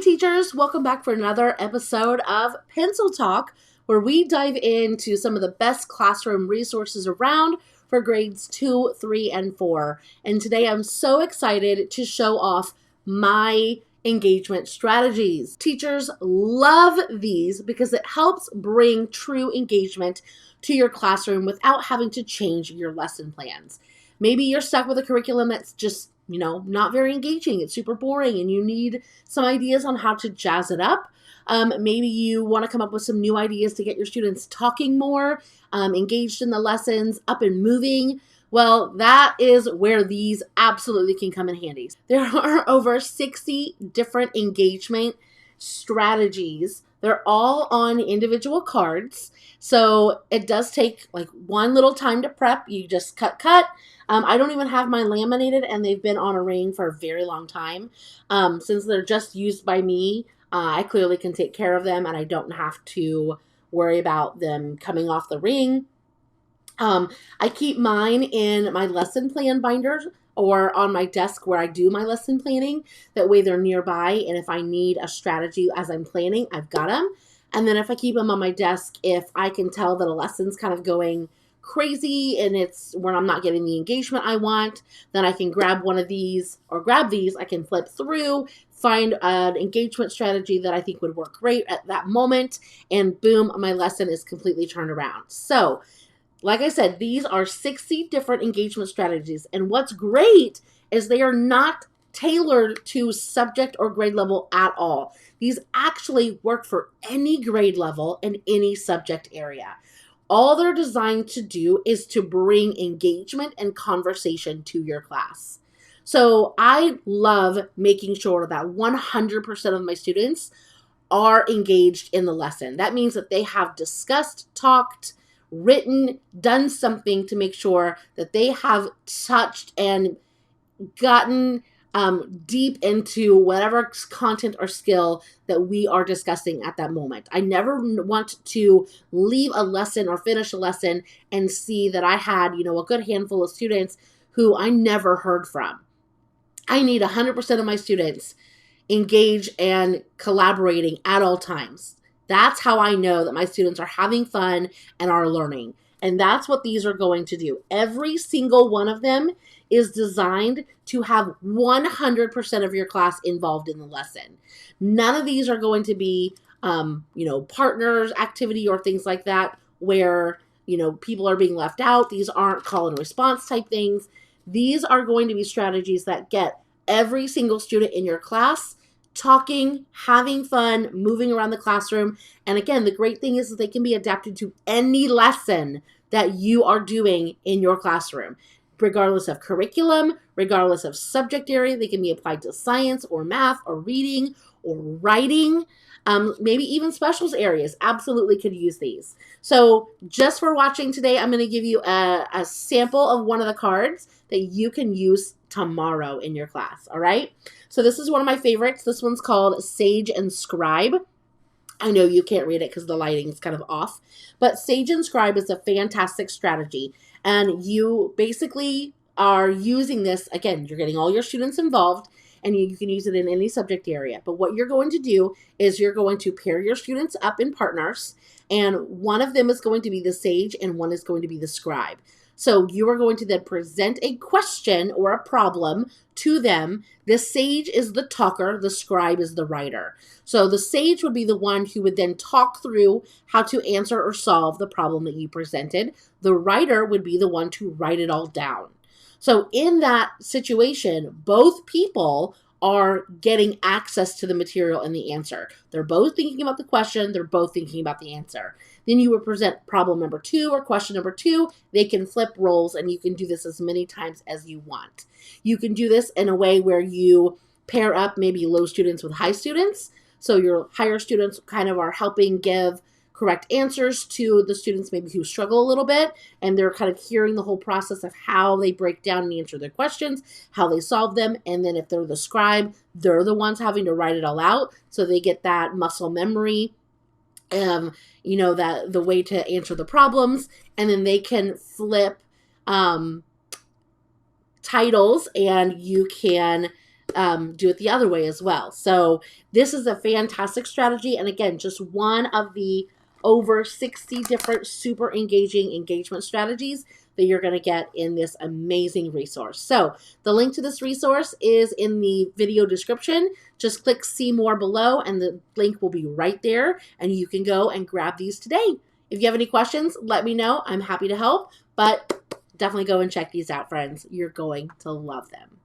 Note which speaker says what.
Speaker 1: teachers, welcome back for another episode of Pencil Talk, where we dive into some of the best classroom resources around for grades 2, 3, and 4. And today I'm so excited to show off my engagement strategies. Teachers love these because it helps bring true engagement to your classroom without having to change your lesson plans. Maybe you're stuck with a curriculum that's just not very engaging. It's super boring and you need some ideas on how to jazz it up. Maybe you want to come up with some new ideas to get your students talking more, engaged in the lessons, up and moving. Well, that is where these absolutely can come in handy. There are over 60 different engagement strategies. They're all on individual cards. So it does take like one little time to prep. You just cut. I don't even have mine laminated, and they've been on a ring for a very long time. Since they're just used by me, I clearly can take care of them, and I don't have to worry about them coming off the ring. I keep mine in my lesson plan binders or on my desk where I do my lesson planning. That way they're nearby, and if I need a strategy as I'm planning, I've got them. And then if I keep them on my desk, if I can tell that a lesson's kind of going crazy and it's when I'm not getting the engagement I want, then I can grab one of these or grab these. I can flip through, find an engagement strategy that I think would work great at that moment, and boom, my lesson is completely turned around. So, like I said, these are 60 different engagement strategies, and what's great is they are not tailored to subject or grade level at all. These actually work for any grade level and any subject area. All they're designed to do is to bring engagement and conversation to your class. So I love making sure that 100% of my students are engaged in the lesson. That means that they have discussed, talked, written, done something to make sure that they have touched and gotten deep into whatever content or skill that we are discussing at that moment. I never want to leave a lesson or finish a lesson and see that I had, a good handful of students who I never heard from. I need 100% of my students engaged and collaborating at all times. That's how I know that my students are having fun and are learning. And that's what these are going to do. Every single one of them is designed to have 100% of your class involved in the lesson. None of these are going to be, partners activity or things like that where, people are being left out. These aren't call and response type things. These are going to be strategies that get every single student in your class talking, having fun, moving around the classroom. And again, the great thing is that they can be adapted to any lesson that you are doing in your classroom. Regardless of curriculum, regardless of subject area, they can be applied to science or math or reading or writing. Maybe even specials areas absolutely could use these. So just for watching today, I'm going to give you a sample of one of the cards that you can use tomorrow in your class. All right. So this is one of my favorites. This one's called Sage and Scribe. I know you can't read it because the lighting is kind of off, but Sage and Scribe is a fantastic strategy. And you basically are using this, again, you're getting all your students involved, and you can use it in any subject area. But what you're going to do is you're going to pair your students up in partners, and one of them is going to be the Sage and one is going to be the Scribe. So you are going to then present a question or a problem to them. The Sage is the talker, the Scribe is the writer. So the Sage would be the one who would then talk through how to answer or solve the problem that you presented. The writer would be the one to write it all down. So in that situation, both people are getting access to the material and the answer. They're both thinking about the question. They're both thinking about the answer. Then you would present problem number 2 or question number 2. They can flip roles, and you can do this as many times as you want. You can do this in a way where you pair up maybe low students with high students. So your higher students kind of are helping give correct answers to the students maybe who struggle a little bit, and they're kind of hearing the whole process of how they break down and answer their questions, how they solve them, and then if they're the scribe, they're the ones having to write it all out, so they get that muscle memory, that the way to answer the problems, and then they can flip titles, and you can do it the other way as well. So this is a fantastic strategy. And again, just one of the over 60 different super engaging engagement strategies that you're going to get in this amazing resource. So the link to this resource is in the video description. Just click see more below and the link will be right there and you can go and grab these today. If you have any questions, let me know. I'm happy to help, but definitely go and check these out, friends. You're going to love them.